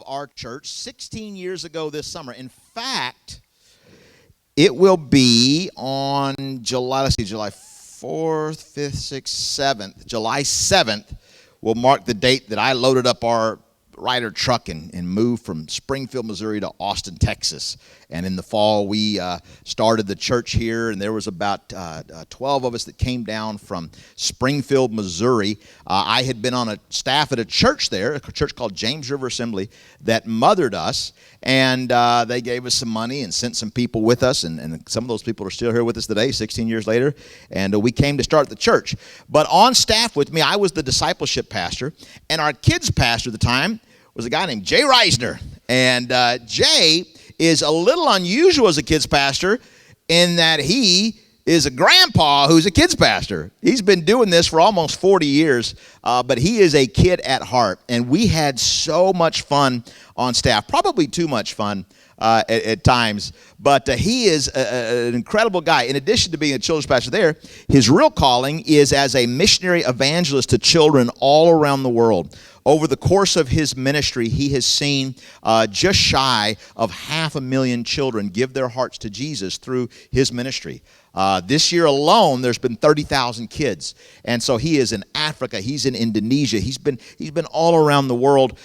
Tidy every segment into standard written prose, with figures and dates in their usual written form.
our church 16 years ago this summer. In fact, it will be on July 4th, 5th, 6th, 7th. July 7th will mark the date that I loaded up our Ryder truck and moved from Springfield, Missouri to Austin, Texas. And in the fall, we started the church here, and there was about 12 of us that came down from Springfield, Missouri. I had been on a staff at a church there, a church called James River Assembly, that mothered us, and they gave us some money and sent some people with us, and some of those people are still here with us today, 16 years later, and we came to start the church. But on staff with me, I was the discipleship pastor, and our kids pastor at the time was a guy named Jay Risner. And Jay is a little unusual as a kids pastor in that he is a grandpa who's a kids pastor. He's been doing this for almost 40 years, but he is a kid at heart. And we had so much fun on staff, probably too much fun at times. But he is an incredible guy. In addition to being a children's pastor there, his real calling is as a missionary evangelist to children all around the world. Over the course of his ministry, he has seen just shy of 500,000 children give their hearts to Jesus through his ministry. This year alone, there's been 30,000 kids, and so he is in Africa. He's in Indonesia. He's been all around the world.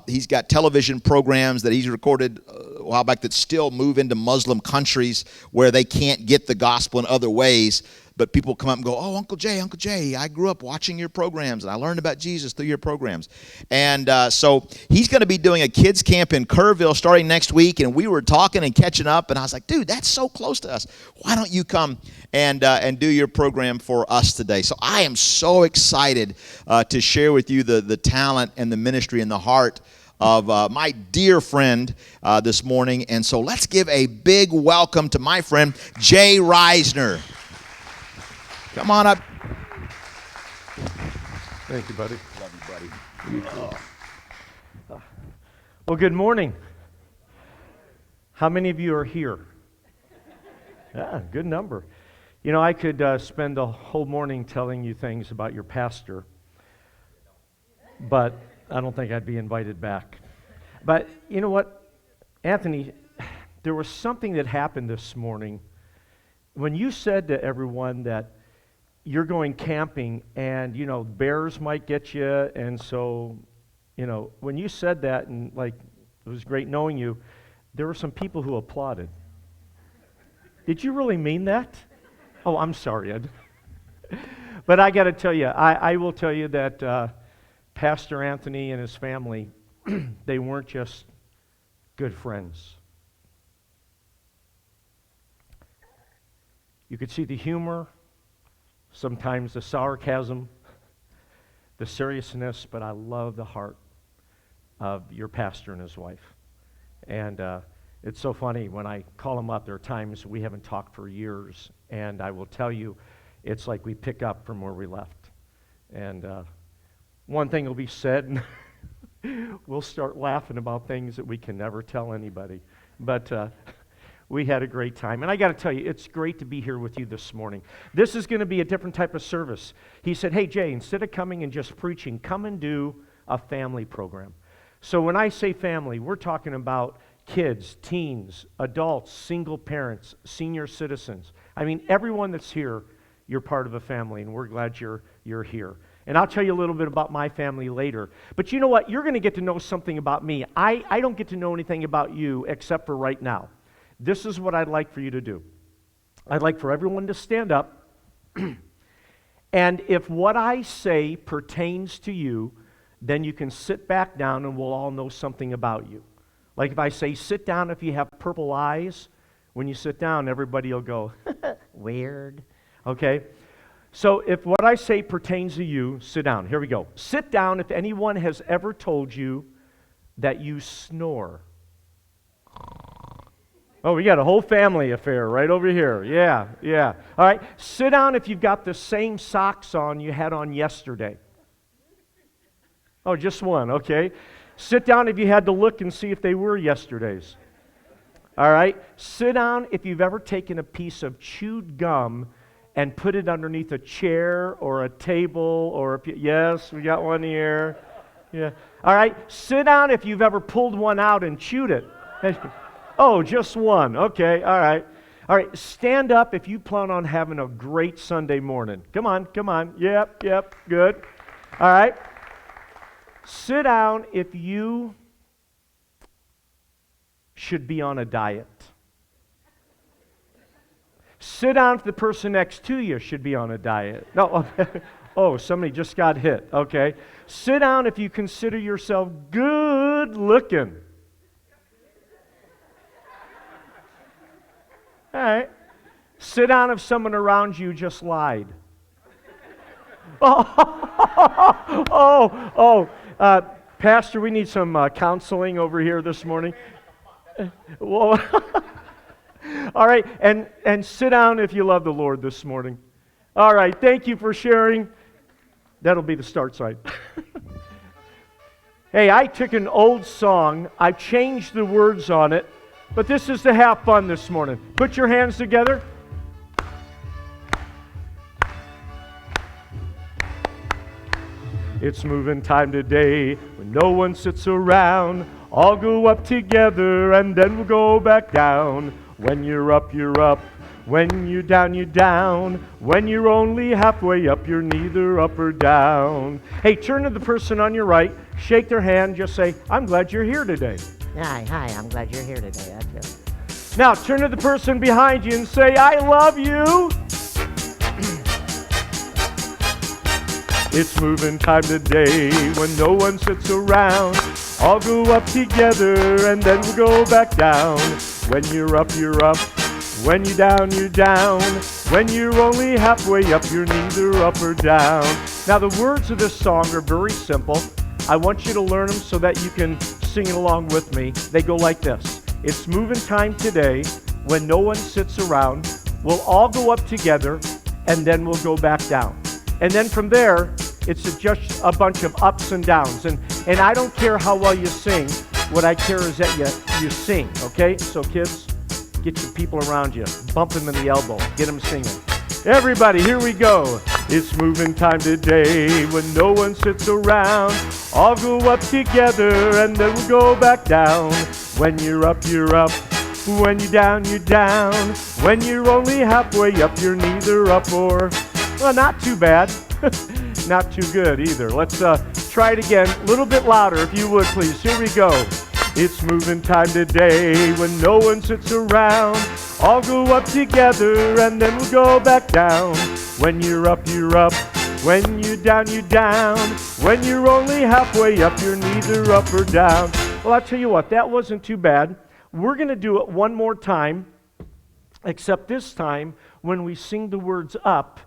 He's got television programs that he's recorded a while back that still move into Muslim countries where they can't get the gospel in other ways. But people come up and go, "Oh, Uncle Jay, I grew up watching your programs, and I learned about Jesus through your programs." And so he's going to be doing a kids camp in Kerrville starting next week, and we were talking and catching up, and I was like, "Dude, that's so close to us. Why don't you come and do your program for us today?" So I am so excited to share with you the talent and the ministry and the heart of my dear friend this morning. And so let's give a big welcome to my friend, Jay Risner. Come on up. Thank you, buddy. Love you, buddy. Well, good morning. How many of you are here? Yeah, good number. You know, I could spend the whole morning telling you things about your pastor, but I don't think I'd be invited back. But you know what, Anthony, there was something that happened this morning when you said to everyone that you're going camping and, you know, bears might get you, and so, you know, when you said that, and like, it was great knowing you, there were some people who applauded. Did you really mean that? Oh, I'm sorry, Ed. But I got to tell you, I will tell you that Pastor Anthony and his family, they weren't just good friends. You could see the humor, sometimes the sarcasm, the seriousness, but I love the heart of your pastor and his wife. And it's so funny, when I call him up, there are times we haven't talked for years, and I will tell you, it's like we pick up from where we left. And one thing will be said, and we'll start laughing about things that we can never tell anybody. But we had a great time. And I got to tell you, it's great to be here with you this morning. This is going to be a different type of service. He said, "Hey, Jay, instead of coming and just preaching, come and do a family program." So when I say family, we're talking about kids, teens, adults, single parents, senior citizens. I mean, everyone that's here, you're part of a family, and we're glad you're here. And I'll tell you a little bit about my family later. But you know what? You're going to get to know something about me. I don't get to know anything about you except for right now. This is what I'd like for you to do. I'd like for everyone to stand up, and if what I say pertains to you, then you can sit back down and we'll all know something about you. Like if I say, sit down if you have purple eyes, when you sit down, everybody will go, weird. Okay? So if what I say pertains to you, sit down. Here we go. Sit down if anyone has ever told you that you snore. Oh, we got a whole family affair right over here. Yeah. All right. Sit down if you've got the same socks on you had on yesterday. Oh, just one. Okay. Sit down if you had to look and see if they were yesterday's. All right. Sit down if you've ever taken a piece of chewed gum and put it underneath a chair or a table or yes, we got one here. Yeah. All right. Sit down if you've ever pulled one out and chewed it. Oh, just one. Okay. All right. All right. Stand up if you plan on having a great Sunday morning. Come on. Come on. Yep. Yep. Good. All right. Sit down if you should be on a diet. Sit down if the person next to you should be on a diet. No. Oh, somebody just got hit. Okay. Sit down if you consider yourself good looking. All right. Sit down if someone around you just lied. Pastor, we need some counseling over here this morning. Whoa. All right, and sit down if you love the Lord this morning. All right, thank you for sharing. That'll be the start sign. Hey, I took an old song, I changed the words on it, but this is to have fun this morning. Put your hands together. It's moving time today when no one sits around. All go up together and then we'll go back down. When you're up, you're up. When you're down, you're down. When you're only halfway up, you're neither up or down. Hey, turn to the person on your right, shake their hand, just say, I'm glad you're here today. Hi, I'm glad you're here today. That's it. Now, turn to the person behind you and say, I love you. It's moving time today when no one sits around. All go up together and then we'll go back down. When you're up, you're up. When you're down, you're down. When you're only halfway up, you're neither up or down. Now the words of this song are very simple. I want you to learn them so that you can sing it along with me. They go like this. It's moving time today when no one sits around. We'll all go up together and then we'll go back down. And then from there, it's just a bunch of ups and downs. And I don't care how well you sing. What I care is that you sing, okay? So kids, get your people around you. Bump them in the elbow. Get them singing. Everybody, here we go. It's moving time today when no one sits around. All go up together and then we'll go back down. When you're up, you're up. When you're down, you're down. When you're only halfway up, you're neither up or... Well, not too bad. Not too good either. Let's try it again. A little bit louder if you would, please. Here we go. It's moving time today when no one sits around. All go up together and then we'll go back down. When you're up, you're up. When you're down, you're down. When you're only halfway up, you're neither up or down. Well, I'll tell you what, that wasn't too bad. We're going to do it one more time, except this time, when we sing the words up,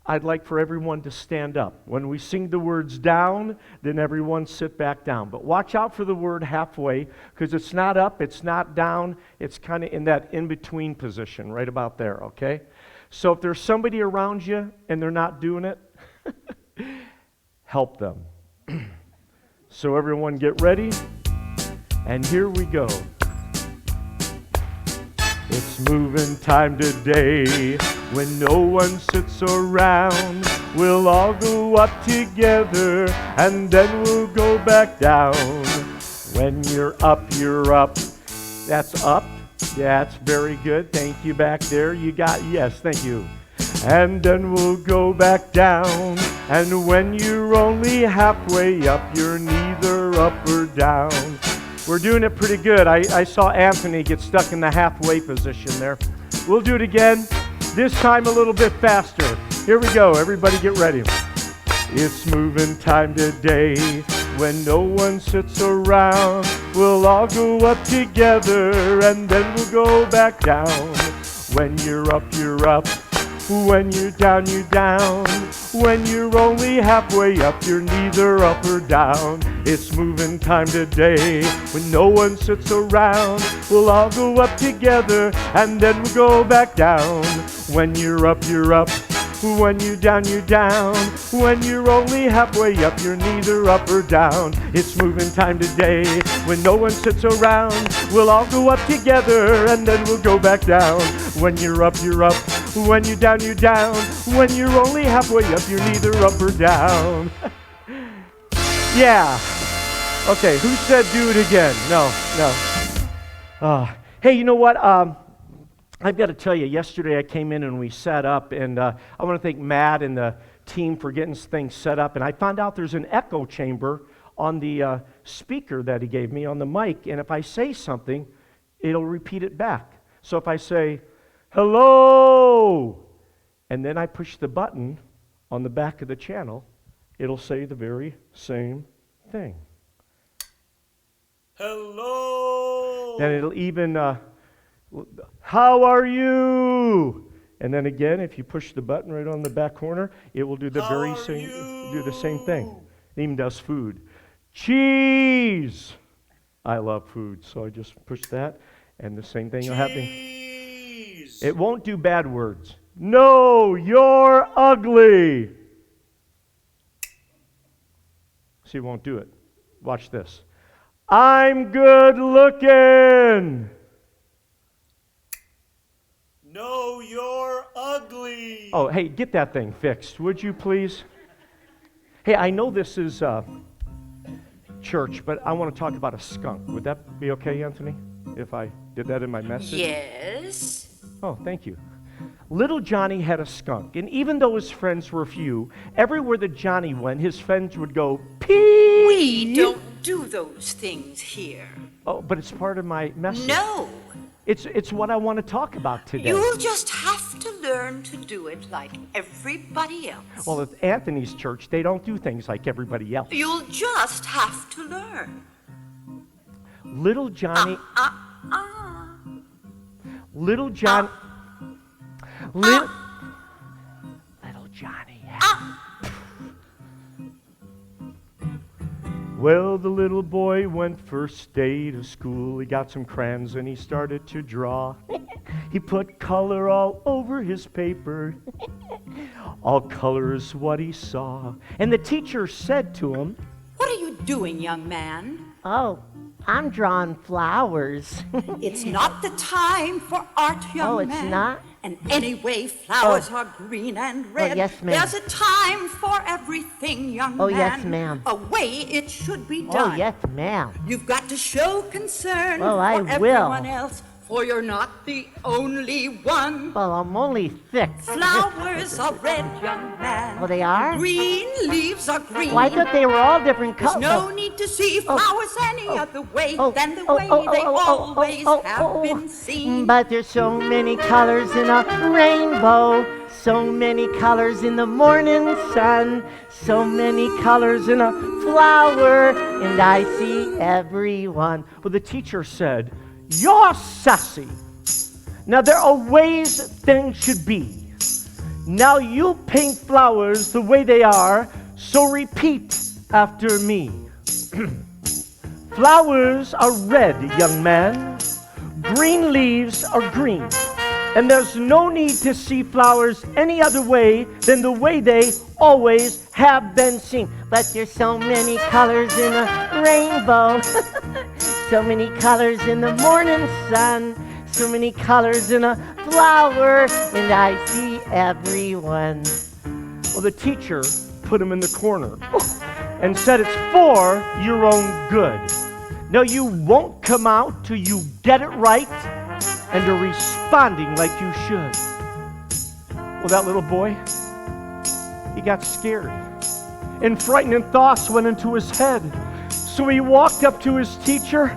I'd like for everyone to stand up. When we sing the words down, then everyone sit back down. But watch out for the word halfway, because it's not up, it's not down, it's kind of in that in-between position, right about there, okay? So if there's somebody around you and they're not doing it, help them. So everyone get ready, and here we go. It's moving time today when no one sits around. We'll all go up together and then we'll go back down. When you're up, you're up. That's up. That's very good. Thank you back there. You got, yes, thank you. And then we'll go back down. And when you're only halfway up, you're neither up or down. We're doing it pretty good. I saw Anthony get stuck in the halfway position there. We'll do it again, this time a little bit faster. Here we go. Everybody get ready. It's moving time today when no one sits around. We'll all go up together and then we'll go back down. When you're up, you're up. When you're down, you're down. When you're only halfway up, you're neither up or down. It's moving time today when no one sits around. We'll all go up together and then we'll go back down. When you're up, you're up. When you're down, you're down. When you're only halfway up, you're neither up or down. It's moving time today when no one sits around. We'll all go up together and then we'll go back down. When you're up, you're up. When you're down, you're down. When you're only halfway up, you're neither up or down. Yeah. Okay, who said do it again? No. Hey, you know what? I've got to tell you, yesterday I came in and we set up, and I want to thank Matt and the team for getting things set up, and I found out there's an echo chamber on the speaker that he gave me on the mic, and if I say something, it'll repeat it back. So if I say, hello, and then I push the button on the back of the channel, it'll say the very same thing. Hello. Then it'll even, how are you? And then again, if you push the button right on the back corner, it will do the same thing. It even does food. Cheese. I love food, so I just push that, and the same thing will happen. It won't do bad words. No, you're ugly. See, it won't do it. Watch this. I'm good looking. No, you're ugly. Oh, hey, get that thing fixed, would you please? Hey, I know this is church, but I want to talk about a skunk. Would that be okay, Anthony, if I did that in my message? Yes. Oh, thank you. Little Johnny had a skunk, and even though his friends were few, everywhere that Johnny went, his friends would go, pee! We don't do those things here. Oh, but it's part of my message. No. It's what I want to talk about today. You'll just have to learn to do it like everybody else. Well, at Anthony's church, they don't do things like everybody else. You'll just have to learn. Little Johnny... Little Johnny... Little Johnny had... Well, the little boy went first day to school. He got some crayons and he started to draw. He put color all over his paper. All color is what he saw. And the teacher said to him, What are you doing, young man? Oh, I'm drawing flowers. It's not the time for art, young man. Oh, it's not? And anyway, flowers are green and red. Oh, yes, ma'am. There's a time for everything, young man. Oh, yes, ma'am. A way it should be done. Oh, yes, ma'am. You've got to show concern Well, I for will. everyone else, for you're not the only one. Well, I'm only 6. Flowers are red, young man. Oh, they are? Green leaves are green. Well, I thought they were all different There's colors. no need to see flowers any other way than the way they always have been seen. But there's so many colors in a rainbow, so many colors in the morning sun, so many colors in a flower, and I see everyone. well, the teacher said, you're sassy. Now, there are ways things should be. Now, you paint flowers the way they are, so repeat after me. Flowers are red, young man. Green leaves are green. And there's no need to see flowers any other way than the way they always have been seen. But there's so many colors in a rainbow, so many colors in the morning sun, so many colors in a flower, and I see everyone. Well, the teacher put him in the corner and said it's for your own good. No, you won't come out till you get it right and are responding like you should. Well, that little boy, he got scared, and frightening thoughts went into his head. So he walked up to his teacher,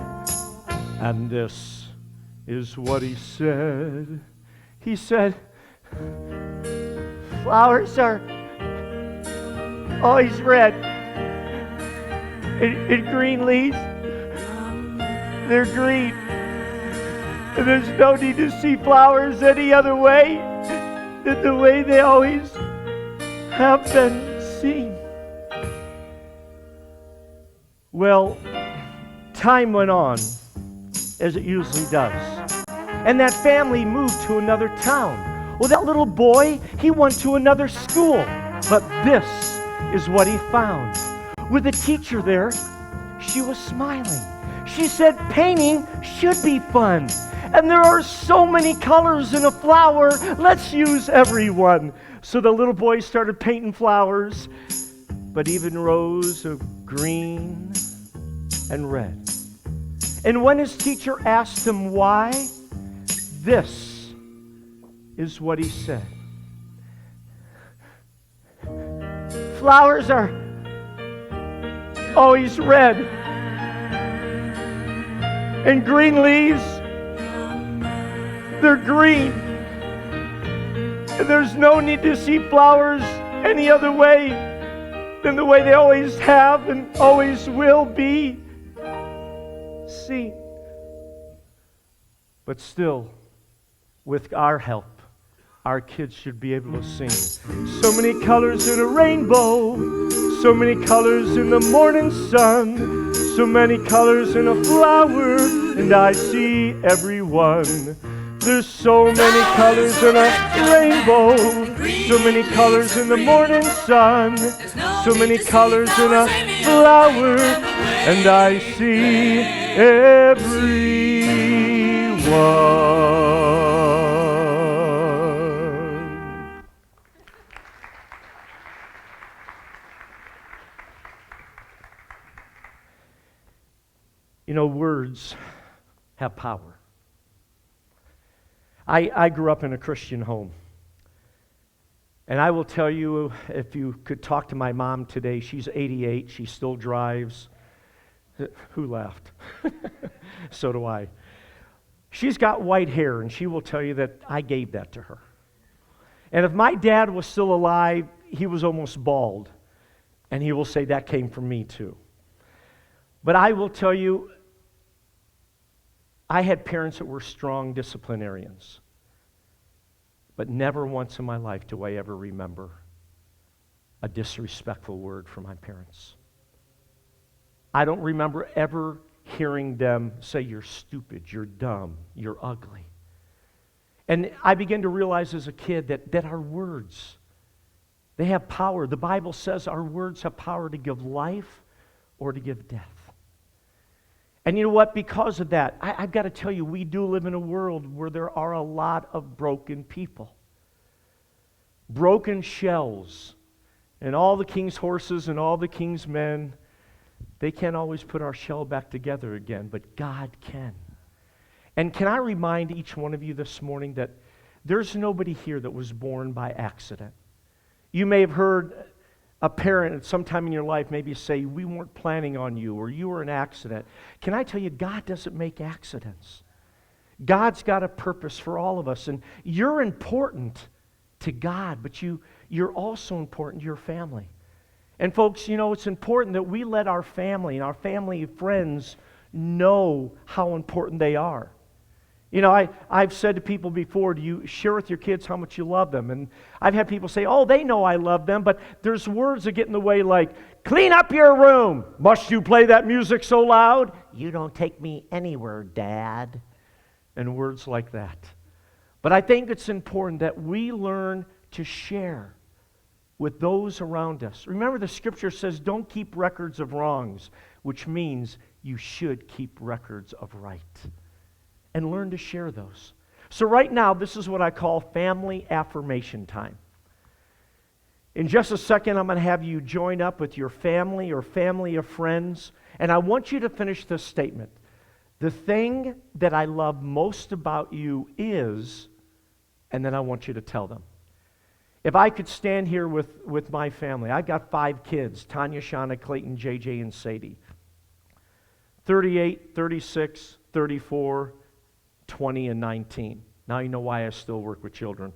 and this is what he said. He said, Flowers are always red. And green leaves, they're green. And there's no need to see flowers any other way than the way they always have been seen. Well, time went on, as it usually does. And that family moved to another town. Well, that little boy, he went to another school. But this is what he found. With the teacher there, she was smiling. She said painting should be fun. And there are so many colors in a flower. Let's use every one. So the little boy started painting flowers, but even rows of green and read. And when his teacher asked him why, this is what he said. Flowers are always red, and green leaves, they're green. And there's no need to see flowers any other way than the way they always have and always will be seen. But still, with our help, our kids should be able to sing. So many colors in a rainbow, so many colors in the morning sun, so many colors in a flower, and I see every one. There's so many colors in a rainbow, so many colors in the morning sun, so many colors in a flower, and I see every one. You know, words have power. I grew up in a Christian home. And I will tell you, if you could talk to my mom today, she's 88, she still drives. Who laughed? So do I. She's got white hair, and she will tell you that I gave that to her. And if my dad was still alive, he was almost bald. And he will say that came from me too. But I will tell you, I had parents that were strong disciplinarians. But never once in my life do I ever remember a disrespectful word from my parents. I don't remember ever hearing them say, "You're stupid, you're dumb, you're ugly." And I began to realize as a kid that our words, they have power. The Bible says our words have power to give life or to give death. And you know what? Because of that, I've got to tell you, we do live in a world where there are a lot of broken people. Broken shells. And all the king's horses and all the king's men, they can't always put our shell back together again, but God can. And can I remind each one of you this morning that there's nobody here that was born by accident. You may have heard a parent at some time in your life maybe say, "We weren't planning on you," or "You were an accident." Can I tell you, God doesn't make accidents. God's got a purpose for all of us, and you're important to God, but you're also important to your family. And folks, you know, it's important that we let our family and our family friends know how important they are. You know, I've said to people before, do you share with your kids how much you love them? And I've had people say, "Oh, they know I love them," but there's words that get in the way like, "Clean up your room. Must you play that music so loud? You don't take me anywhere, Dad." And words like that. But I think it's important that we learn to share with those around us. Remember, the scripture says, don't keep records of wrongs, which means you should keep records of right. And learn to share those. So right now, this is what I call family affirmation time. In just a second, I'm going to have you join up with your family or family of friends, and I want you to finish this statement. The thing that I love most about you is, and then I want you to tell them. If I could stand here with my family, I've got 5 kids, Tanya, Shauna, Clayton, JJ, and Sadie. 38, 36, 34, 20, and 19. Now you know why I still work with children.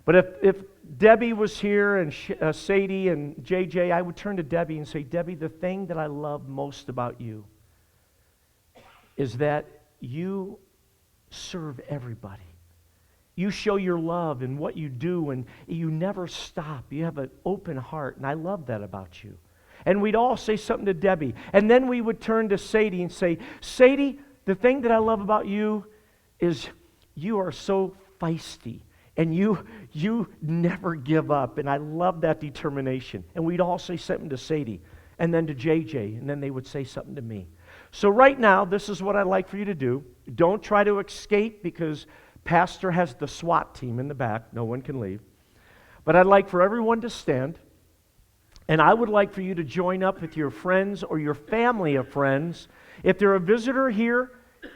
But if Debbie was here and Sadie and JJ, I would turn to Debbie and say, "Debbie, the thing that I love most about you is that you serve everybody. You show your love in what you do, and you never stop. You have an open heart, and I love that about you." And we'd all say something to Debbie. And then we would turn to Sadie and say, "Sadie, the thing that I love about you is you are so feisty, and you never give up, and I love that determination." And we'd all say something to Sadie, and then to JJ, and then they would say something to me. So right now, this is what I'd like for you to do. Don't try to escape, because Pastor has the SWAT team in the back. No one can leave. But I'd like for everyone to stand, And I would like for you to join up with your friends or your family of friends. If they're a visitor here,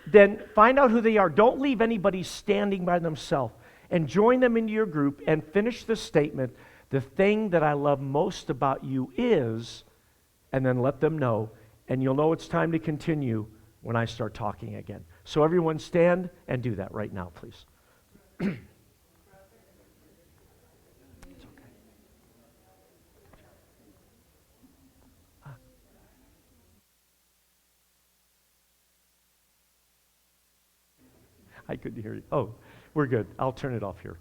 then find out who they are. Don't leave anybody standing by themselves. And join them into your group and finish the statement, the thing that I love most about you is, and then let them know. And you'll know it's time to continue when I start talking again. So everyone stand and do that right now, please. It's okay. I couldn't hear you. Oh, we're good. I'll turn it off here.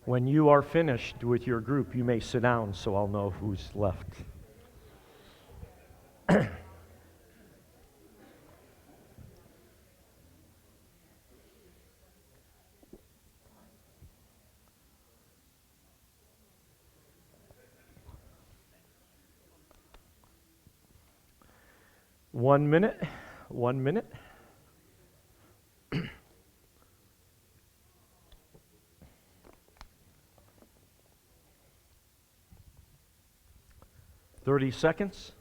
When you are finished with your group, you may sit down so I'll know who's left. One minute. 30 seconds.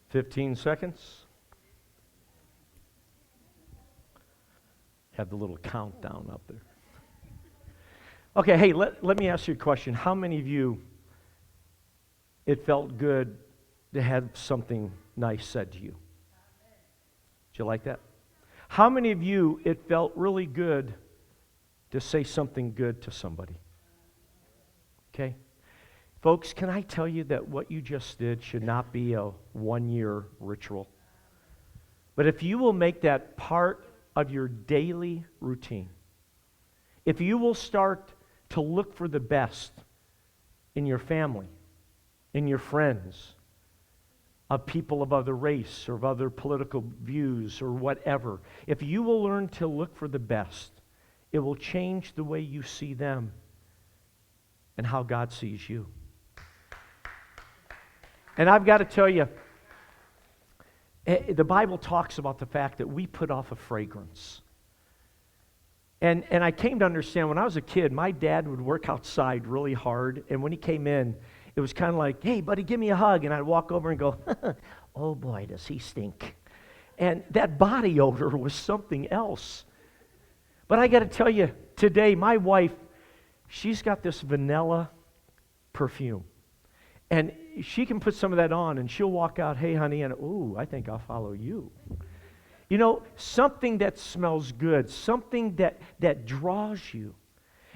15 seconds. Have the little countdown up there. Okay, hey, let me ask you a question. How many of you, it felt good to have something nice said to you? Did you like that? How many of you, it felt really good to say something good to somebody? Okay? Folks, can I tell you that what you just did should not be a one-year ritual? But if you will make that part of your daily routine, if you will start to look for the best in your family, in your friends, of people of other race or of other political views or whatever, if you will learn to look for the best, it will change the way you see them and how God sees you. And I've got to tell you, the Bible talks about the fact that we put off a fragrance. And I came to understand when I was a kid, my dad would work outside really hard, and when he came in, it was kind of like, hey, buddy, give me a hug. And I'd walk over and go, oh boy, does he stink. And that body odor was something else. But I got to tell you, today, my wife, she's got this vanilla perfume. And she can put some of that on, and she'll walk out, hey, honey, and ooh, I think I'll follow you. You know, something that smells good, something that draws you.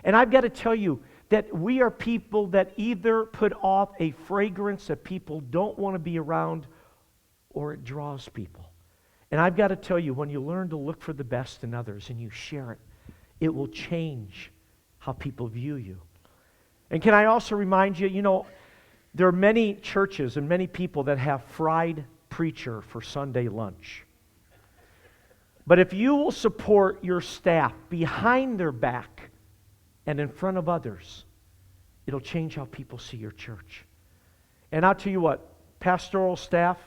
And I've got to tell you that we are people that either put off a fragrance that people don't want to be around, or it draws people. And I've got to tell you, when you learn to look for the best in others and you share it, it will change how people view you. And can I also remind you, you know, there are many churches and many people that have fried preacher for Sunday lunch. But if you will support your staff behind their back and in front of others, it'll change how people see your church. And I'll tell you what, pastoral staff,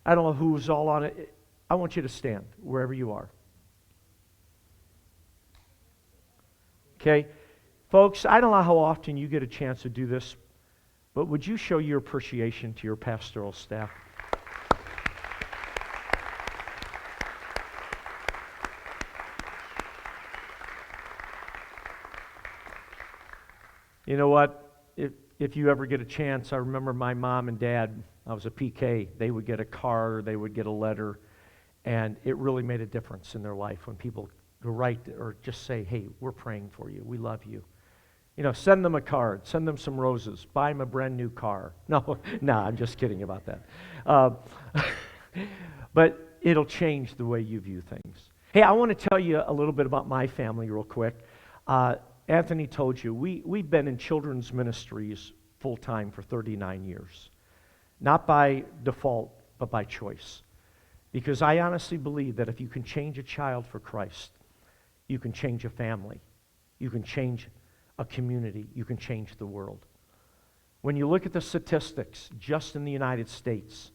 I don't know who's all on it, I want you to stand wherever you are. Okay? Folks, I don't know how often you get a chance to do this, but would you show your appreciation to your pastoral staff? You know what? If you ever get a chance, I remember my mom and dad, I was a PK, they would get a card, they would get a letter, and it really made a difference in their life when people write or just say, hey, we're praying for you, we love you. You know, send them a card, send them some roses, buy them a brand new car. No, I'm just kidding about that. But it'll change the way you view things. Hey, I want to tell you a little bit about my family real quick. Anthony told you, we've been in children's ministries full-time for 39 years. Not by default, but by choice. Because I honestly believe that if you can change a child for Christ, you can change a family. You can change a community. You can change the world. When you look at the statistics, just in the United States,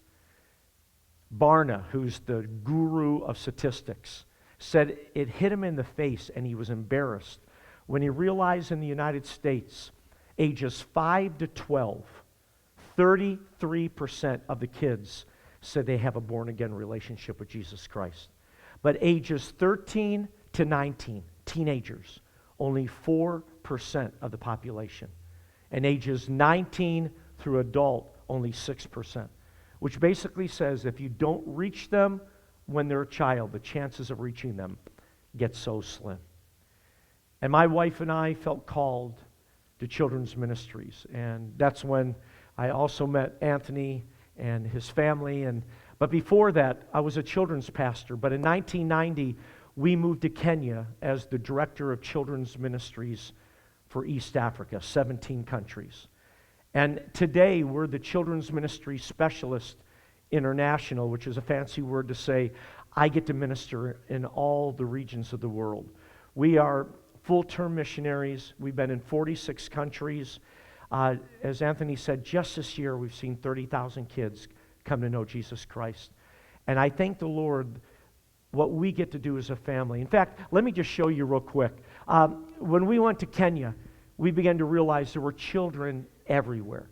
Barna, who's the guru of statistics, said it hit him in the face and he was embarrassed when he realized in the United States, ages 5 to 12, 33% of the kids said they have a born-again relationship with Jesus Christ. But ages 13 to 19, teenagers, only 4% of the population. And ages 19 through adult, only 6%. Which basically says if you don't reach them when they're a child, the chances of reaching them get so slim. And my wife and I felt called to children's ministries. And that's when I also met Anthony and his family. But before that, I was a children's pastor. But in 1990, we moved to Kenya as the director of children's ministries for East Africa, 17 countries. And today, we're the Children's Ministry Specialist International, which is a fancy word to say, I get to minister in all the regions of the world. We are full-term missionaries. We've been in 46 countries. As Anthony said, just this year, we've seen 30,000 kids come to know Jesus Christ. And I thank the Lord what we get to do as a family. In fact, let me just show you real quick. When we went to Kenya, we began to realize there were children everywhere.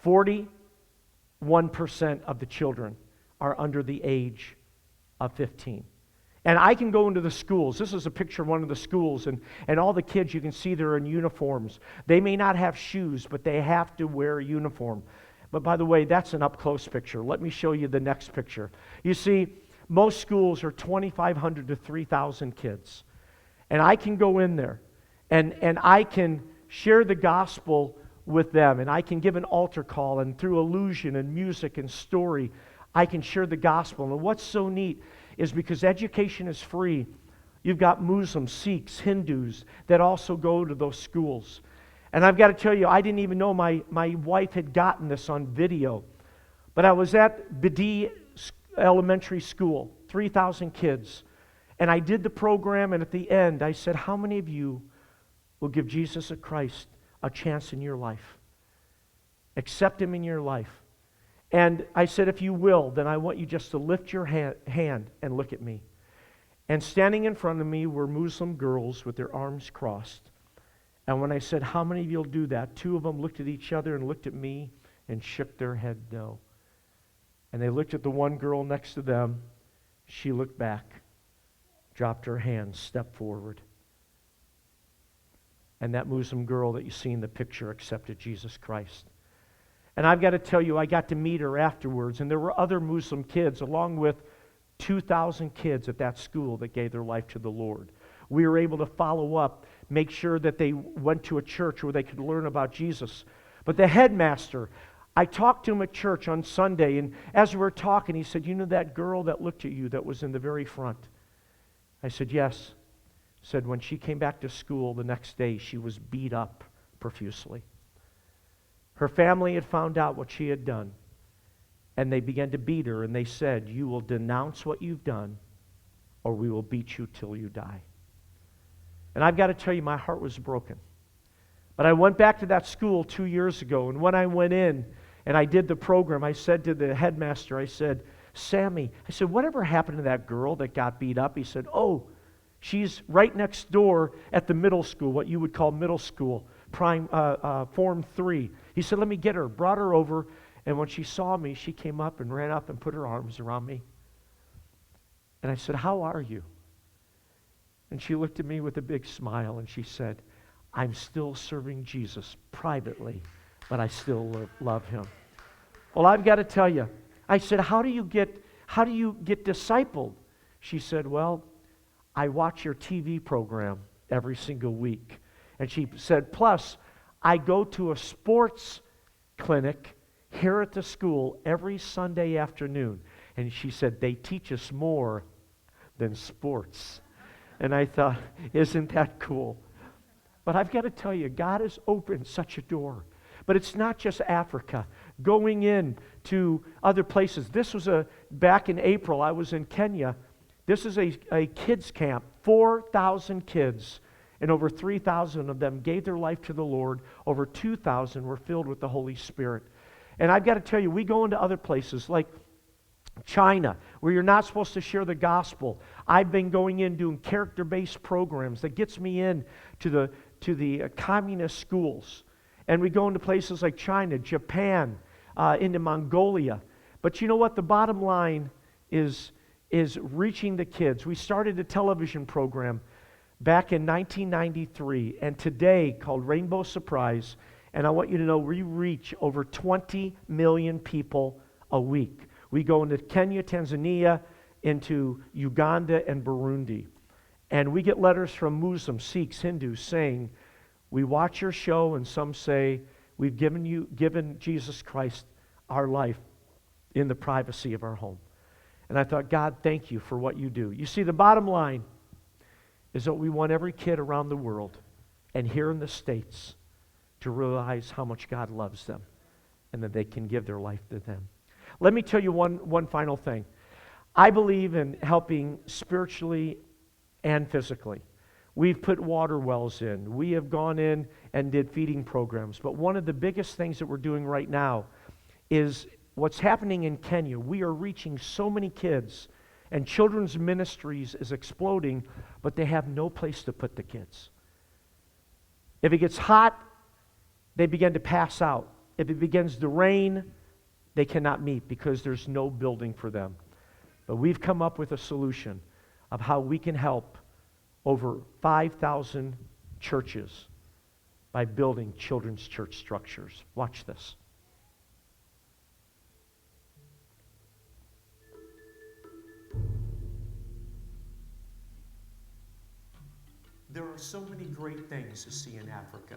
41% of the children are under the age of 15. And I can go into the schools. This is a picture of one of the schools, and all the kids, you can see they're in uniforms. They may not have shoes, but they have to wear a uniform. But by the way, that's an up-close picture. Let me show you the next picture. You see, most schools are 2,500 to 3,000 kids. And I can go in there, and I can share the gospel with them, and I can give an altar call, and through illusion and music and story, I can share the gospel. And what's so neat is because education is free, you've got Muslims, Sikhs, Hindus that also go to those schools. And I've got to tell you, I didn't even know my wife had gotten this on video. But I was at Bidi Elementary School, 3,000 kids. And I did the program, and at the end, I said, how many of you will give Jesus Christ a chance in your life? Accept Him in your life. And I said, if you will, then I want you just to lift your hand and look at me. And standing in front of me were Muslim girls with their arms crossed. And when I said, how many of you will do that? 2 of them looked at each other and looked at me and shook their head no. And they looked at the one girl next to them. She looked back, dropped her hand, stepped forward. And that Muslim girl that you see in the picture accepted Jesus Christ. And I've got to tell you, I got to meet her afterwards, and there were other Muslim kids, along with 2,000 kids at that school that gave their life to the Lord. We were able to follow up, make sure that they went to a church where they could learn about Jesus. But the headmaster, I talked to him at church on Sunday, and as we were talking, he said, you know that girl that looked at you that was in the very front? I said, yes. He said, when she came back to school the next day, she was beat up profusely. Her family had found out what she had done, and they began to beat her, and they said, you will denounce what you've done, or we will beat you till you die. And I've got to tell you, my heart was broken. But I went back to that school 2 years ago, and when I went in and I did the program, I said to the headmaster, I said, Sammy, I said, whatever happened to that girl that got beat up? He said, oh, she's right next door at the middle school, what you would call middle school, Form 3. He said, let me get her. Brought her over, and when she saw me, she came up and ran up and put her arms around me. And I said, how are you? And she looked at me with a big smile, and she said, I'm still serving Jesus privately, but I still love him. Well, I've got to tell you, I said, how do you get discipled? She said, well, I watch your TV program every single week. And she said, plus, I go to a sports clinic here at the school every Sunday afternoon. And she said, they teach us more than sports. And I thought, isn't that cool? But I've got to tell you, God has opened such a door. But it's not just Africa. Going in to other places. This was back in April, I was in Kenya. This is a kids camp, 4,000 kids, and over 3,000 of them gave their life to the Lord. Over 2,000 were filled with the Holy Spirit. And I've got to tell you, we go into other places like China, where you're not supposed to share the gospel. I've been going in doing character-based programs that gets me in to the communist schools. And we go into places like China, Japan, into Mongolia. But you know what? The bottom line is reaching the kids. We started a television program back in 1993, and today called Rainbow Surprise. And I want you to know we reach over 20 million people a week. We go into Kenya, Tanzania, into Uganda and Burundi. And we get letters from Muslims, Sikhs, Hindus saying, we watch your show, and some say, we've given Jesus Christ our life in the privacy of our home. And I thought, God, thank you for what you do. You see, the bottom line is that we want every kid around the world and here in the States to realize how much God loves them and that they can give their life to them. Let me tell you one final thing. I believe in helping spiritually and physically. We've put water wells in. We have gone in and did feeding programs. But one of the biggest things that we're doing right now is what's happening in Kenya. We are reaching so many kids, and children's ministries is exploding, but they have no place to put the kids. If it gets hot, they begin to pass out. If it begins to rain, they cannot meet because there's no building for them. But we've come up with a solution of how we can help over 5,000 churches by building children's church structures. Watch this. There are so many great things to see in Africa,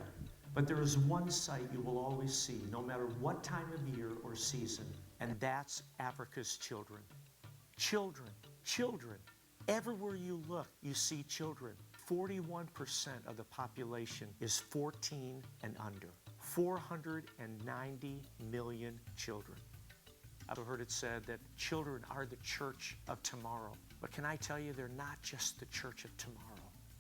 but there is one sight you will always see, no matter what time of year or season, and that's Africa's children. Children, children. Everywhere you look, you see children. 41% of the population is 14 and under. 490 million children. I've heard it said that children are the church of tomorrow. But can I tell you, they're not just the church of tomorrow.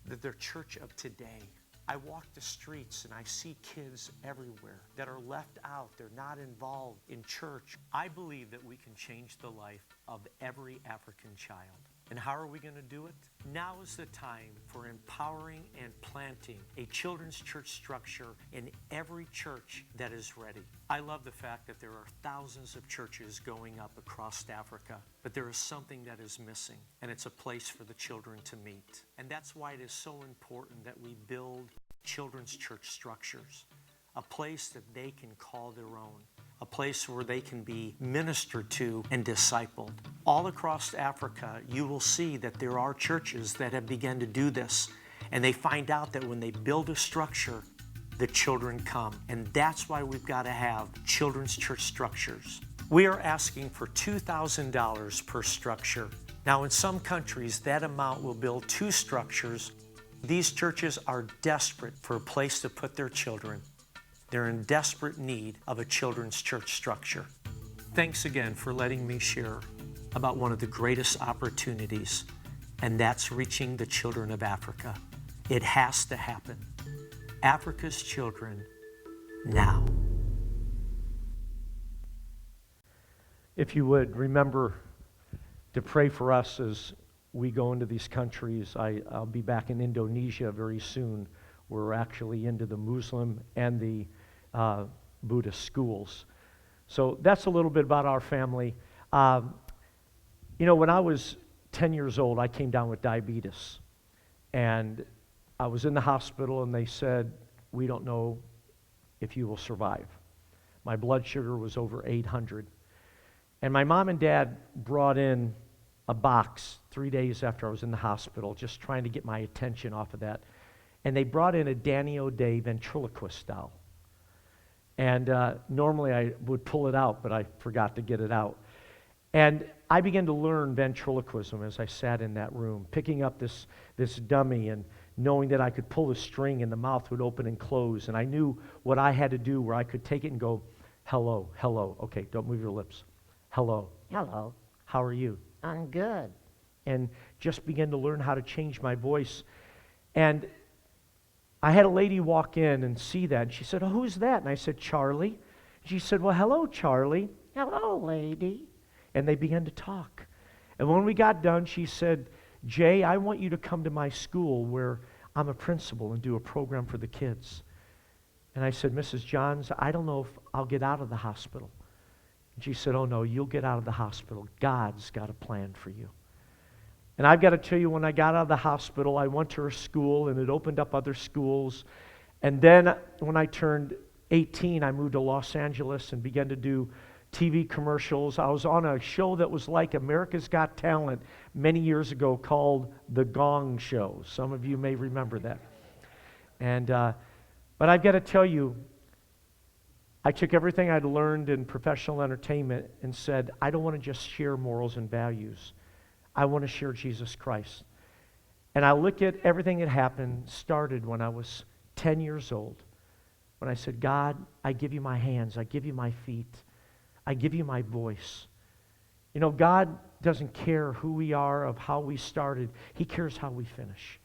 They're the church of today. I walk the streets and I see kids everywhere that are left out. They're not involved in church. I believe that we can change the life of every African child. And how are we going to do it? Now is the time for empowering and planting a children's church structure in every church that is ready. I love the fact that there are thousands of churches going up across Africa, but there is something that is missing, and it's a place for the children to meet. And that's why it is so important that we build children's church structures, a place that they can call their own, a place where they can be ministered to and discipled. All across Africa, you will see that there are churches that have begun to do this, and they find out that when they build a structure, the children come. And that's why we've got to have children's church structures. We are asking for $2,000 per structure. Now, in some countries, that amount will build 2 structures. These churches are desperate for a place to put their children. They're in desperate need of a children's church structure. Thanks again for letting me share about one of the greatest opportunities, and that's reaching the children of Africa. It has to happen. Africa's children now. If you would, remember to pray for us as we go into these countries. I'll be back in Indonesia very soon. We're actually into the Muslim and the Buddhist schools. So that's a little bit about our family. When I was 10 years old, I came down with diabetes. And I was in the hospital, and they said, we don't know if you will survive. My blood sugar was over 800. And my mom and dad brought in a box 3 days after I was in the hospital, just trying to get my attention off of that. And they brought in a Danny O'Day ventriloquist doll. And normally I would pull it out, but I forgot to get it out. And I began to learn ventriloquism as I sat in that room, picking up this dummy and knowing that I could pull the string and the mouth would open and close. And I knew what I had to do where I could take it and go, hello, hello. Okay, don't move your lips. Hello. Hello. How are you? I'm good. And just began to learn how to change my voice. And I had a lady walk in and see that, and she said, oh, who's that? And I said, Charlie. She said, well, hello, Charlie. Hello, lady. And they began to talk. And when we got done, she said, Jay, I want you to come to my school where I'm a principal and do a program for the kids. And I said, Mrs. Johns, I don't know if I'll get out of the hospital. And she said, oh, no, you'll get out of the hospital. God's got a plan for you. And I've got to tell you, when I got out of the hospital, I went to her school, and it opened up other schools. And then when I turned 18, I moved to Los Angeles and began to do TV commercials. I was on a show that was like America's Got Talent many years ago called The Gong Show. Some of you may remember that. And but I've got to tell you, I took everything I'd learned in professional entertainment and said, I don't want to just share morals and values. I want to share Jesus Christ. And I look at everything that happened, started when I was 10 years old, when I said, God, I give you my hands, I give you my feet, I give you my voice. You know, God doesn't care who we are, of how we started. He cares how we finish.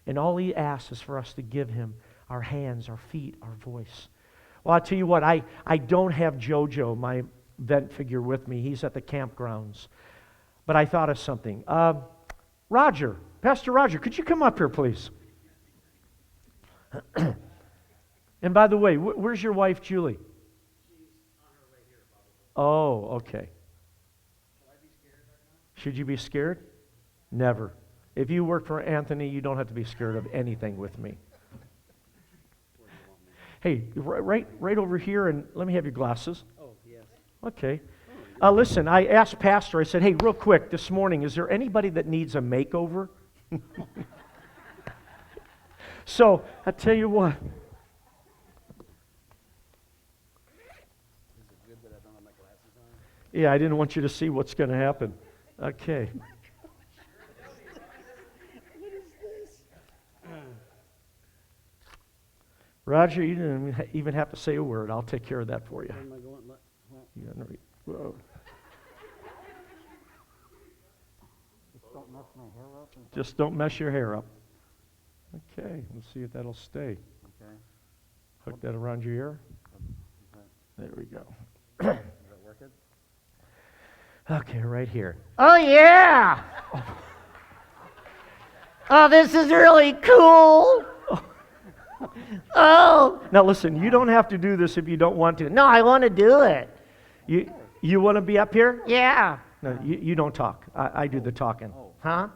And all He asks is for us to give Him our hands, our feet, our voice. Well, I'll tell you what, I don't have JoJo, my vent figure, with me. He's at the campgrounds. But I thought of something. Roger, Pastor Roger, could you come up here, please? And by the way, where's your wife, Julie? She's on her way here, probably. Oh, okay. Should I be scared right now? Should you be scared? Never. If you work for Anthony, you don't have to be scared of anything with me. Hey, right over here, and let me have your glasses. Oh, yes. Okay. Listen, I asked Pastor, I said, hey, real quick, this morning, is there anybody that needs a makeover? So, I tell you what. Is it good that I don't have my glasses on? Yeah, I didn't want you to see what's going to happen. Okay. What is this? Roger, you didn't even have to say a word. I'll take care of that for you. Where am I going? Well, Whoa. just don't mess my hair up. Just don't mess your hair up. Okay, let's see if that'll stay. Okay. Hook that around your ear. Okay. There we go. Is that working? Okay, right here. Oh, yeah. Oh, this is really cool. Oh. Now listen, you don't have to do this if you don't want to. No, I want to do it. You want to be up here? Yeah. No, you don't talk. I do the talking. Huh?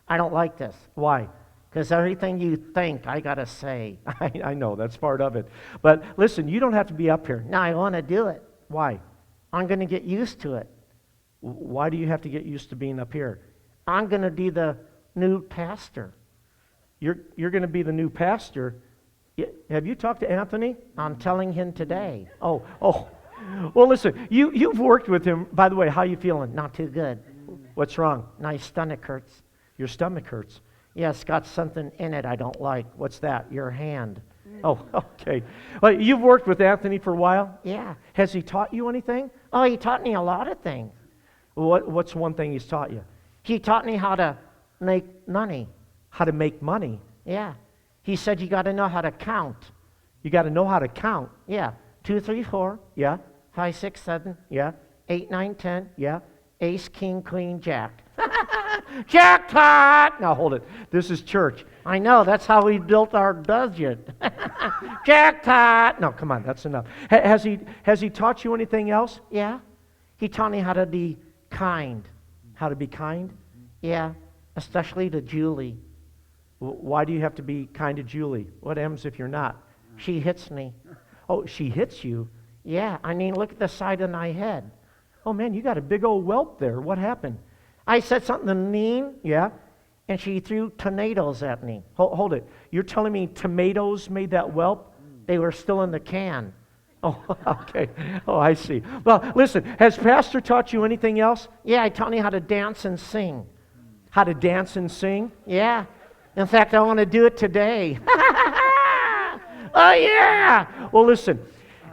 I don't like this. Why? Because everything you think, I got to say. I know, that's part of it. But listen, you don't have to be up here. No, I want to do it. Why? I'm going to get used to it. Why do you have to get used to being up here? I'm going to be the new pastor. You're going to be the new pastor. Have you talked to Anthony? I'm telling him today. Oh. Well, listen, you've worked with him. By the way, how you feeling? Not too good. What's wrong? My stomach hurts. Your stomach hurts. Yeah, it's got something in it I don't like. What's that? Your hand. Oh, okay. Well, you've worked with Anthony for a while? Yeah. Has he taught you anything? Oh, he taught me a lot of things. What's one thing he's taught you? He taught me how to make money. How to make money. Yeah. He said you got to know how to count. You got to know how to count. Yeah. 2, 3, 4. Yeah? 5, 6, 7. Yeah? 8, 9, 10. Yeah? Ace, king, queen, jack. Jackpot! Now hold it. This is church. I know, that's how we built our budget. Jackpot! No, come on, that's enough. Has he taught you anything else? Yeah. He taught me how to be kind. How to be kind? Yeah. Especially to Julie. Why do you have to be kind to Julie? What happens if you're not? She hits me. Oh, she hits you? Yeah, I mean, look at the side of my head. Oh, man, you got a big old whelp there. What happened? I said something mean, yeah, and she threw tomatoes at me. Hold it. You're telling me tomatoes made that whelp? They were still in the can. Oh, okay. Oh, I see. Well, listen, has Pastor taught you anything else? Yeah, I taught you how to dance and sing. How to dance and sing? Yeah. In fact, I want to do it today. Oh, yeah. Well, listen,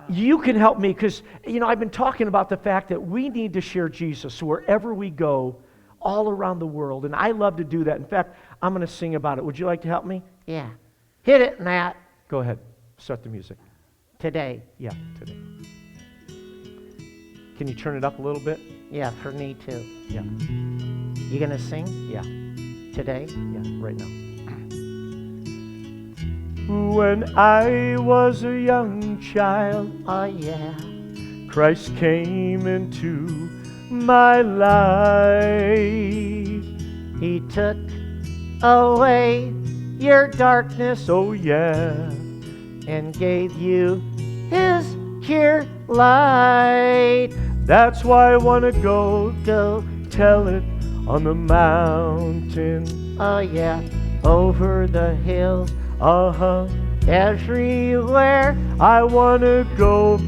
you can help me because, I've been talking about the fact that we need to share Jesus wherever we go, all around the world. And I love to do that. In fact, I'm going to sing about it. Would you like to help me? Yeah. Hit it, Matt. Go ahead. Start the music. Today. Yeah, today. Can you turn it up a little bit? Yeah, for me too. Yeah. You going to sing? Yeah. Today? Yeah, right now. When I was a young child, oh yeah, Christ came into my life. He took away your darkness, oh yeah, and gave you His pure light. That's why I want to go tell it on the mountain, oh yeah, over the hills, everywhere. I want to go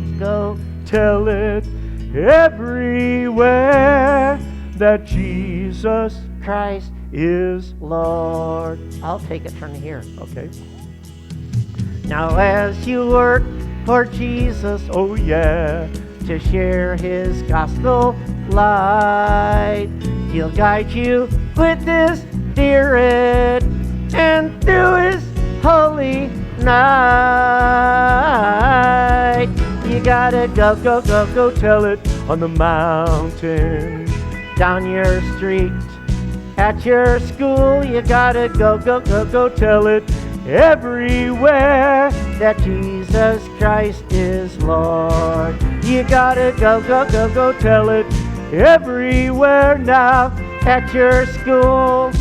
tell it everywhere that Jesus Christ is Lord. I'll take it from here. Okay. Now as you work for Jesus, oh yeah, to share His gospel light, He'll guide you with His Spirit and through His holy night. You gotta go tell it on the mountain, down your street, at your school. You gotta go tell it everywhere that Jesus Christ is Lord. You gotta go tell it everywhere now, at your school,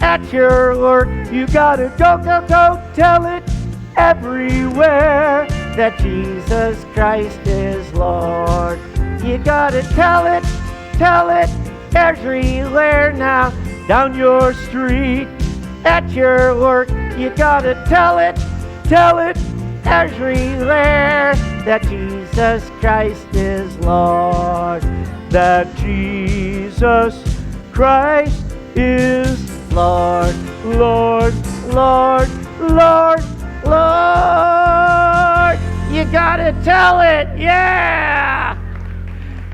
at your work. You gotta go tell it everywhere that Jesus Christ is Lord. You gotta tell it everywhere now, down your street, at your work. You gotta tell it everywhere that Jesus Christ is Lord. That Jesus Christ is Lord, Lord, Lord, Lord, Lord. You gotta tell it, yeah!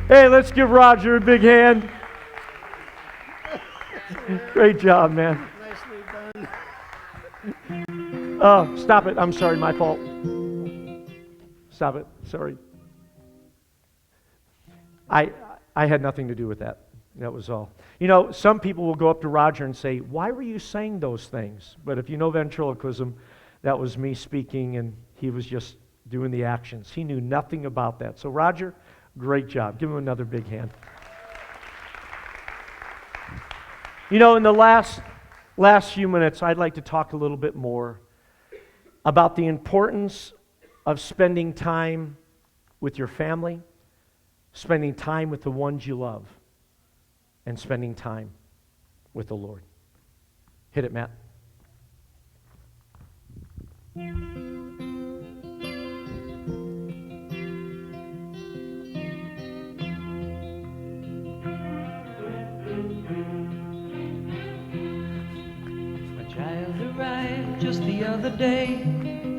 Hey, let's give Roger a big hand. Great job, man. Nicely done. Oh, stop it. I'm sorry, my fault. Stop it. Sorry. I had nothing to do with that. That was all. Some people will go up to Roger and say, why were you saying those things? But if you know ventriloquism, that was me speaking and he was just doing the actions. He knew nothing about that. So Roger, great job. Give him another big hand. In the last few minutes, I'd like to talk a little bit more about the importance of spending time with your family, spending time with the ones you love, and spending time with the Lord. Hit it, Matt. Arrived just the other day.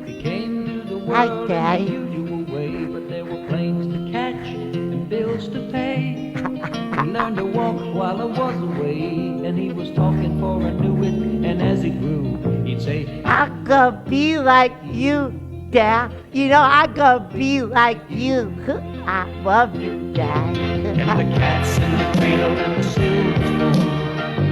He came to the world in the usual way, but there were planes to catch and bills to pay. He learned to walk while I was away, and he was talking for I knew it. And as he grew, he'd say, I could be like you, Dad. I could be like you. I love you, Dad. and the cats in the cradle and the silver spoon,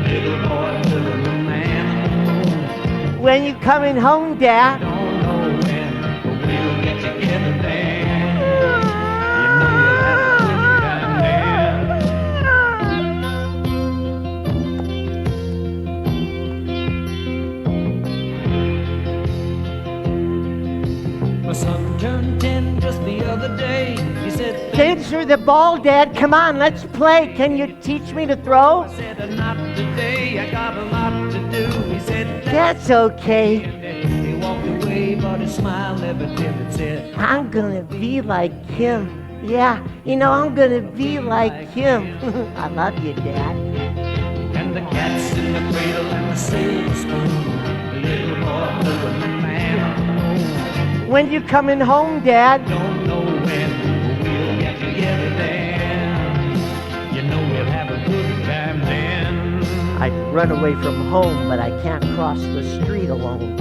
little boy to the little man. When you coming home, Dad? Don't know when, but we'll get together then. You know you'll have a good time then. My son turned 10 just the other day. He said, Kids are the ball, Dad. Come on, let's play. Can you teach me to throw? I said, not today, I got a lot to do. He said, That's okay. he walked away, but his smile never dimmed and said, I'm gonna be like him. Yeah, you know, I'm gonna be like him. I love you, Dad. and the cat's in the cradle and the silver spoon, the little boy blue and the man on the moon. When you coming home, Dad? Don't know when, but we'll get together then. You know we'll have a good time then. I'd run away from home, but I can't cross the street alone.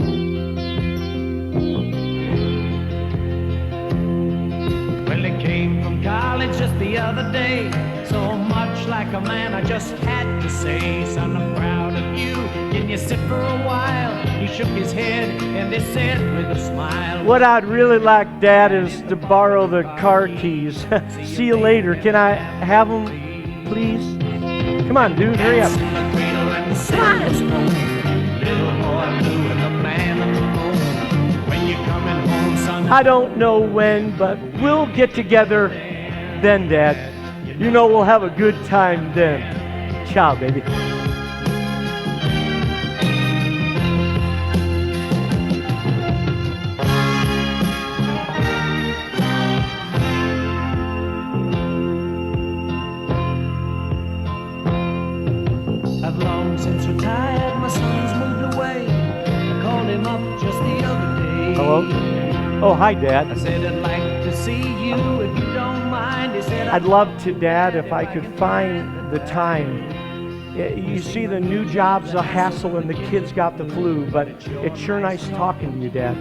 Well, he came from college just the other day. So much like a man, I just had to say, son, I'm proud of you. Can you sit for a while? He shook his head and he said with a smile, What I'd really like, Dad, is to borrow the car keys. See you later. Can I have them, please? Come on, dude, hurry up. in the cradle and the silver spoon, little boy blue and the man on the moon. When you coming home, son? I don't know when, but we'll get together then, Dad. You know we'll have a good time then. Ciao, baby. I've long since retired, my son's moved away. I called him up just the other day. Hello? Oh, hi, Dad. I said I'd like to see you if you don't mind. He said I'd love to, Dad, if I could find the time. You see, the new job's a hassle and the kids got the flu, but it's sure nice talking to you, Dad.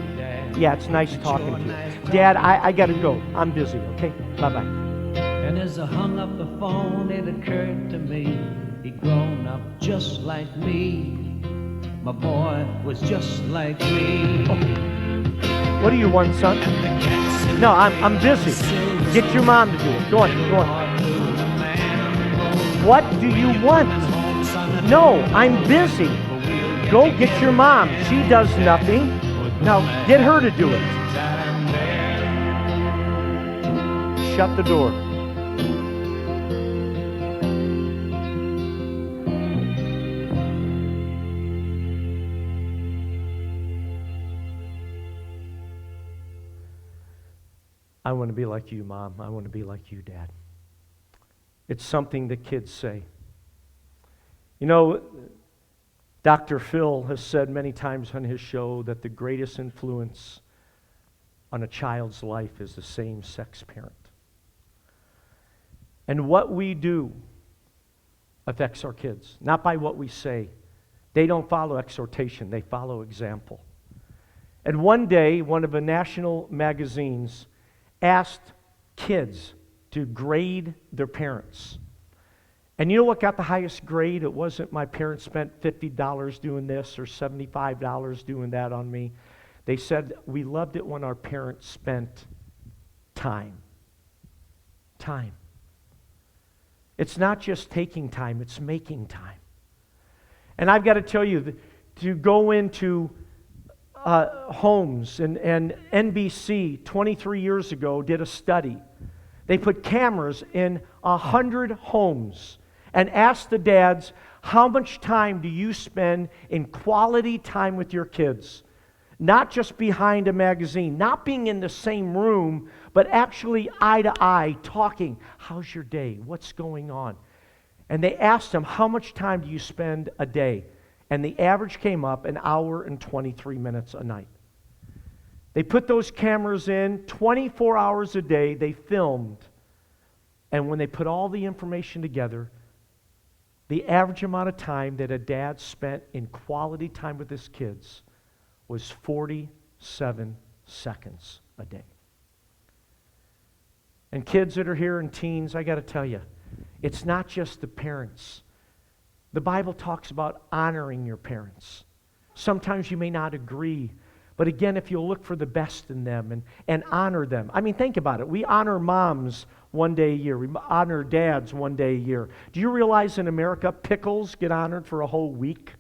Yeah, it's nice talking to you. Dad, I gotta go. I'm busy, okay? Bye-bye. And as I hung up the phone, it occurred to me he'd grown up just like me. My boy was just like me. What do you want, son? No, I'm busy. Get your mom to do it. Go on, go on. What do you want? No, I'm busy. Go get your mom. She does nothing. Now, get her to do it. Shut the door. I want to be like you, Mom. I want to be like you, Dad. It's something the kids say. You know, Dr. Phil has said many times on his show that the greatest influence on a child's life is the same-sex parent. And what we do affects our kids, not by what we say. They don't follow exhortation, they follow example. And one day, one of the national magazines asked kids to grade their parents. And you know what got the highest grade? It wasn't my parents spent $50 doing this or $75 doing that on me. They said, we loved it when our parents spent time. Time. It's not just taking time, it's making time. And I've got to tell you, to go into homes, and NBC 23 years ago did a study. They put cameras in 100 homes and asked the dads, how much time do you spend in quality time with your kids? Not just behind a magazine, not being in the same room, but actually eye to eye, talking. How's your day? What's going on? And they asked them, how much time do you spend a day? And the average came up 1 hour and 23 minutes a night. They put those cameras in 24 hours a day, they filmed. And when they put all the information together, the average amount of time that a dad spent in quality time with his kids was 47 seconds a day. And kids that are here and teens, I got to tell you, it's not just the parents. The Bible talks about honoring your parents. Sometimes you may not agree, but again, if you'll look for the best in them and honor them. I mean, think about it. We honor moms one day a year. We honor dads one day a year. Do you realize in America, pickles get honored for a whole week?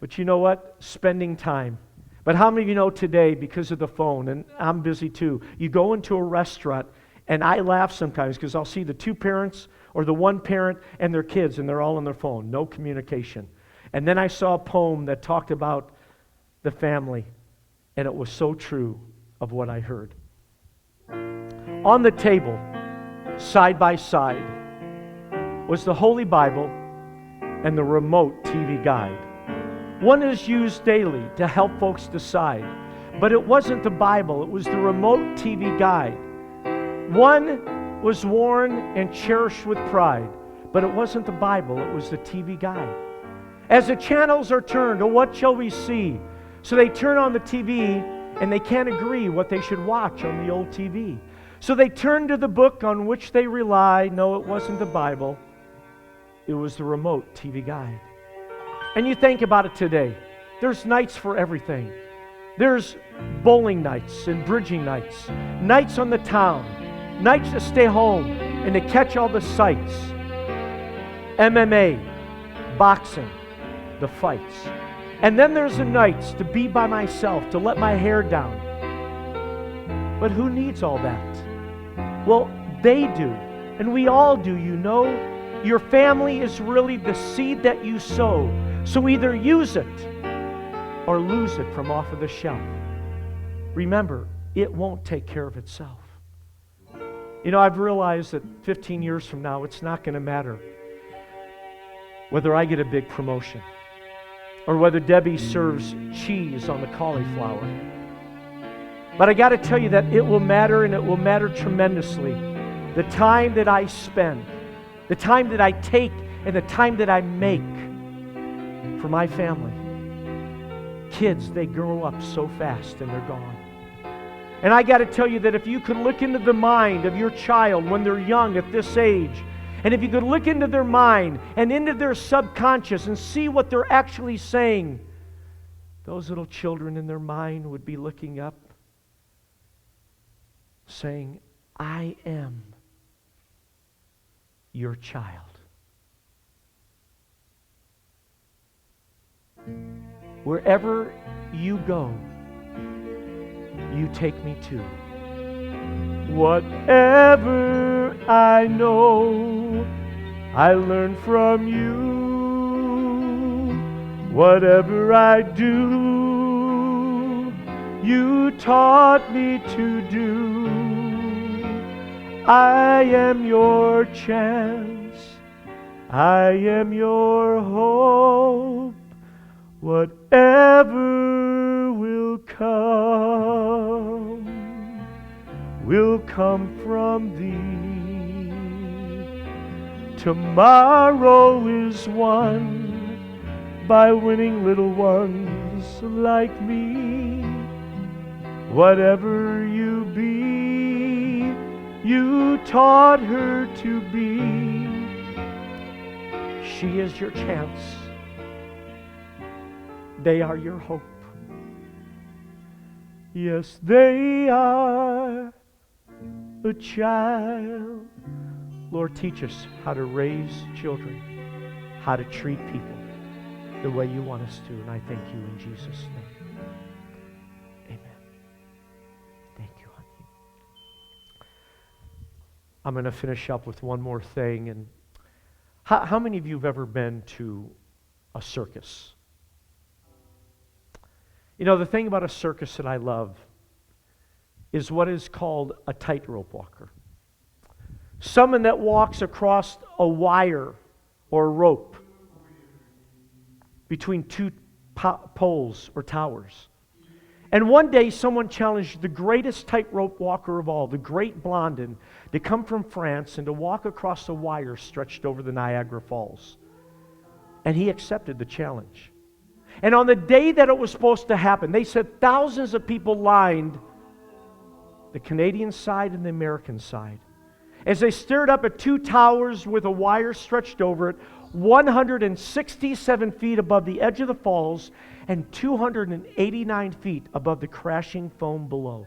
But you know what? Spending time. But how many of you know today, because of the phone, and I'm busy too, you go into a restaurant, and I laugh sometimes because I'll see the two parents or the one parent and their kids, and they're all on their phone, no communication. And then I saw a poem that talked about the family, and it was so true of what I heard. On the table, side by side, was the Holy Bible and the remote TV guide. One is used daily to help folks decide, but it wasn't the Bible, it was the remote TV guide. One was worn and cherished with pride, but it wasn't the Bible, it was the TV guide. As the channels are turned, oh, what shall we see? So they turn on the TV and they can't agree what they should watch on the old TV. So they turn to the book on which they rely. No, it wasn't the Bible, it was the remote TV guide. And you think about it today. There's nights for everything. There's bowling nights and bridging nights, nights on the town, nights to stay home and to catch all the sights. MMA, boxing, the fights. And then there's the nights to be by myself, to let my hair down. But who needs all that? Well, they do, and we all do, you know. Your family is really the seed that you sow. So either use it or lose it from off of the shelf. Remember, it won't take care of itself. You know, I've realized that 15 years from now, it's not going to matter whether I get a big promotion or whether Debbie serves cheese on the cauliflower. But I got to tell you that it will matter, and it will matter tremendously. The time that I spend, the time that I take, and the time that I make for my family. Kids, they grow up so fast and they're gone. And I got to tell you that if you could look into the mind of your child when they're young at this age, and if you could look into their mind and into their subconscious and see what they're actually saying, those little children in their mind would be looking up, saying, I am your child. Wherever you go, you take me to. Whatever I know, I learn from you. Whatever I do, you taught me to do. I am your chance. I am your hope. Whatever will come from thee. Tomorrow is won by winning little ones like me. Whatever you be, you taught her to be. She is your chance. They are your hope. Yes, they are a child. Lord, teach us how to raise children, how to treat people the way you want us to. And I thank you in Jesus' name. Amen. Thank you, honey. I'm going to finish up with one more thing. And how many of you have ever been to a circus? You know, the thing about a circus that I love is what is called a tightrope walker. Someone that walks across a wire or a rope between two poles or towers. And one day someone challenged the greatest tightrope walker of all, the great Blondin, to come from France and to walk across a wire stretched over the Niagara Falls. And he accepted the challenge. And on the day that it was supposed to happen, they said thousands of people lined the Canadian side and the American side as they stared up at two towers with a wire stretched over it, 167 feet above the edge of the falls and 289 feet above the crashing foam below.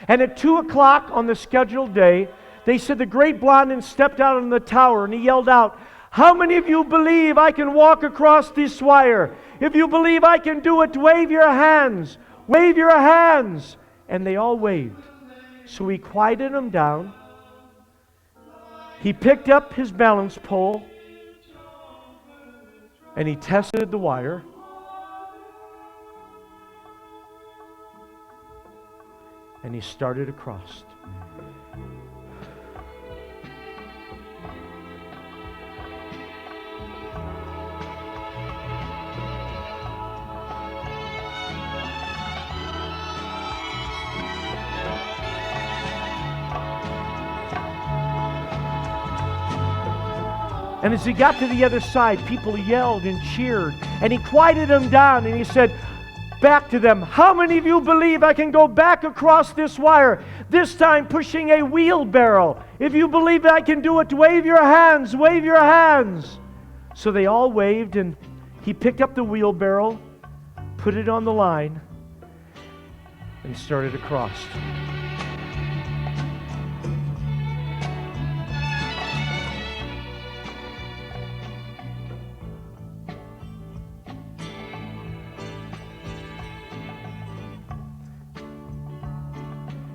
And at 2 o'clock on the scheduled day, they said the great Blondin stepped out on the tower and he yelled out, "How many of you believe I can walk across this wire? If you believe I can do it, wave your hands." Wave your hands. And they all waved. So he quieted them down. He picked up his balance pole and he tested the wire. And he started across. And as he got to the other side, people yelled and cheered. And he quieted them down and he said back to them, how many of you believe I can go back across this wire, this time pushing a wheelbarrow? If you believe I can do it, wave your hands, wave your hands. So they all waved, and he picked up the wheelbarrow, put it on the line, and started across.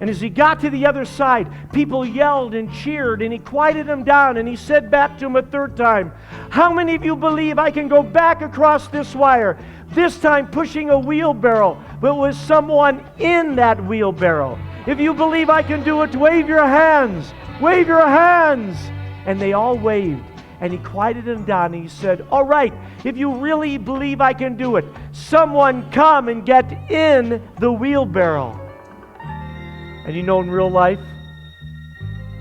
And as he got to the other side, people yelled and cheered, and he quieted them down, and he said back to him a third time, how many of you believe I can go back across this wire, this time pushing a wheelbarrow, but with someone in that wheelbarrow? If you believe I can do it, wave your hands, wave your hands. And they all waved, and he quieted them down, and he said, all right, if you really believe I can do it, someone come and get in the wheelbarrow. And you know, in real life,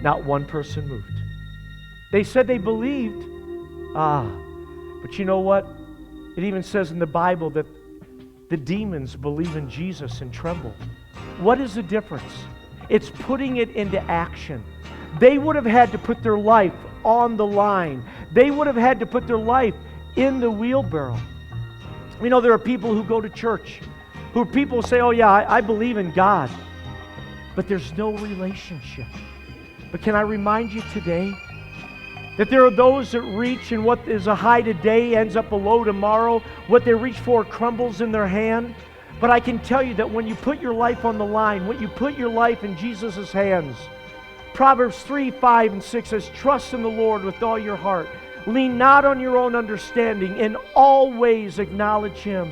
not one person moved. They said they believed. But you know what? It even says in the Bible that the demons believe in Jesus and tremble. What is the difference? It's putting it into action. They would have had to put their life on the line. They would have had to put their life in the wheelbarrow. You know, there are people who go to church, who people say, oh yeah, I believe in God. But there's no relationship. But can I remind you today that there are those that reach, and what is a high today ends up a low tomorrow. What they reach for crumbles in their hand. But I can tell you that when you put your life on the line, when you put your life in Jesus' hands, Proverbs 3, 5, and 6 says, trust in the Lord with all your heart. Lean not on your own understanding. In all ways acknowledge Him,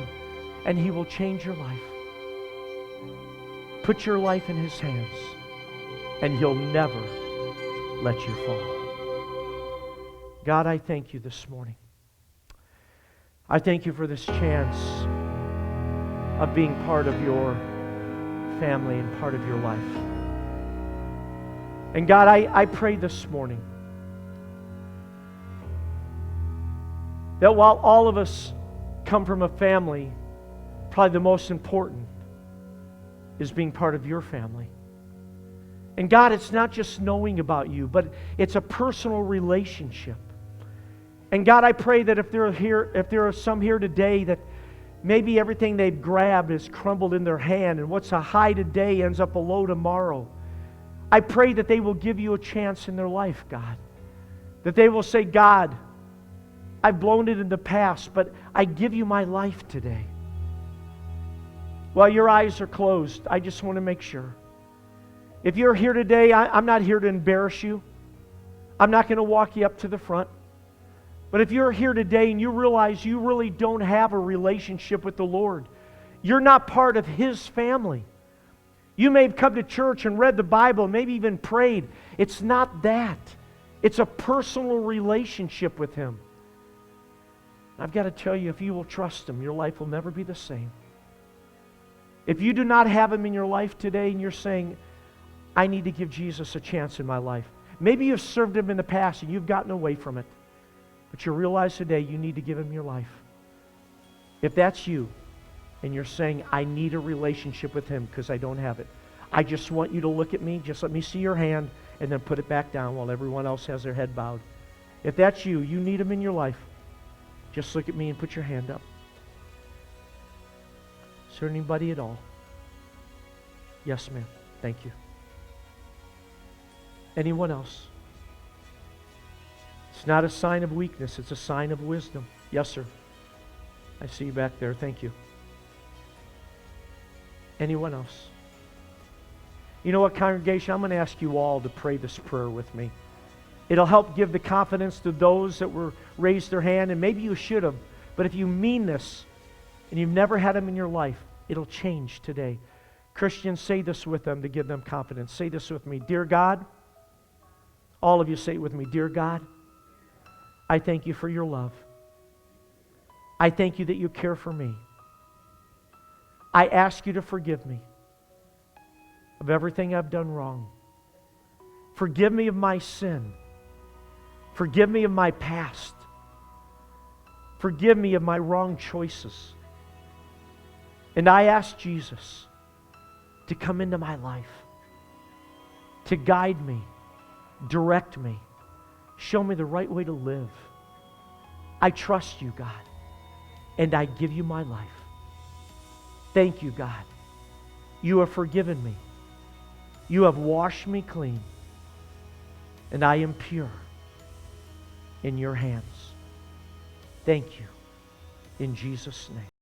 and He will change your life. Put your life in His hands, and He'll never let you fall. God, I thank you this morning. I thank you for this chance of being part of your family and part of your life. And God, I pray this morning that while all of us come from a family, probably the most important is being part of your family. And God, it's not just knowing about you, but it's a personal relationship. And God, I pray that if there are some here today that maybe everything they've grabbed is crumbled in their hand, and what's a high today ends up a low tomorrow, I pray that they will give you a chance in their life, God. That they will say, God, I've blown it in the past, but I give you my life today. While your eyes are closed, I just want to make sure. If you're here today, I'm not here to embarrass you. I'm not going to walk you up to the front. But if you're here today and you realize you really don't have a relationship with the Lord, you're not part of His family. You may have come to church and read the Bible, maybe even prayed. It's not that. It's a personal relationship with Him. I've got to tell you, if you will trust Him, your life will never be the same. If you do not have Him in your life today and you're saying, I need to give Jesus a chance in my life. Maybe you've served Him in the past and you've gotten away from it. But you realize today you need to give Him your life. If that's you and you're saying, I need a relationship with Him because I don't have it, I just want you to look at me. Just let me see your hand and then put it back down while everyone else has their head bowed. If that's you, you need Him in your life, just look at me and put your hand up. Is there anybody at all? Yes, ma'am. Thank you. Anyone else? It's not a sign of weakness. It's a sign of wisdom. Yes, sir. I see you back there. Thank you. Anyone else? You know what, congregation? I'm going to ask you all to pray this prayer with me. It'll help give the confidence to those that were raised their hand, and maybe you should have. But if you mean this, and you've never had them in your life, it'll change today. Christians, say this with them to give them confidence. Say this with me. Dear God, all of you say it with me. Dear God, I thank you for your love. I thank you that you care for me. I ask you to forgive me of everything I've done wrong. Forgive me of my sin. Forgive me of my past. Forgive me of my wrong choices. And I ask Jesus to come into my life, to guide me, direct me, show me the right way to live. I trust you, God, and I give you my life. Thank you, God. You have forgiven me. You have washed me clean, and I am pure in your hands. Thank you. In Jesus' name.